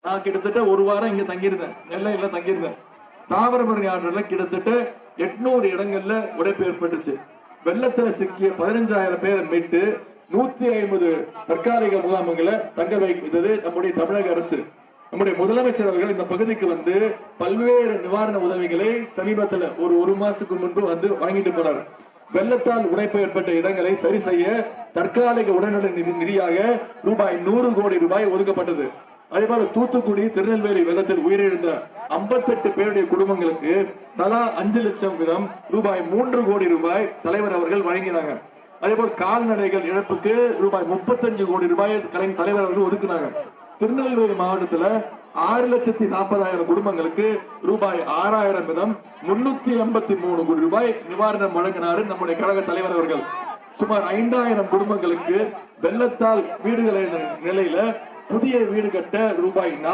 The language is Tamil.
நான் கிட்டத்தட்ட ஒரு வாரம் இங்க தங்கியிருந்தேன், நெல்லையில தங்கியிருந்தேன். தாமிரபரணி ஆற்றில கிட்டத்தட்ட 800 இடங்கள்ல உடைப்பு ஏற்பட்டுச்சு. வெள்ளத்துல சிக்கிய 15,000 பேரை மீட்டு 150 தற்காலிக முகாம்களை தங்க வைத்தது நம்முடைய தமிழக அரசு. நம்முடைய முதலமைச்சர் அவர்கள் இந்த பகுதிக்கு வந்து பல்வேறு நிவாரண உதவிகளை சமீபத்தில் ஒரு மாசத்துக்கு முன்பு வந்து வாங்கிட்டு போனார். வெள்ளத்தால் உடைப்பு ஏற்பட்ட இடங்களை சரி செய்ய தற்காலிக உடனடி நிதியாக ரூபாய் 100 கோடி ரூபாய் ஒதுக்கப்பட்டது. அதேபோல தூத்துக்குடி, திருநெல்வேலி வெள்ளத்தில் உயிரிழந்த 58 பேருடைய குடும்பங்களுக்கு தலா 5 லட்சம் வீதம் ரூபாய் 3 கோடி ரூபாய் தலைவர் அவர்கள் வழங்கினாங்க. அதேபோல் கால்நடைகள் இழப்புக்கு ரூபாய் 35 கோடி ரூபாய் தலைவர் அவர்கள் ஒதுக்கினாங்க. திருநெல்வேலி மாவட்டத்துல 6,40,000 குடும்பங்களுக்கு ரூபாய் 6,000 வீதம் 383 கோடி ரூபாய் நிவாரணம் வழங்கினார் நம்முடைய கழக தலைவர் அவர்கள். சுமார் 5,000 குடும்பங்களுக்கு வெள்ளத்தால் வீடுகளை நிலையில புதிய வீடு கட்ட ரூபாய்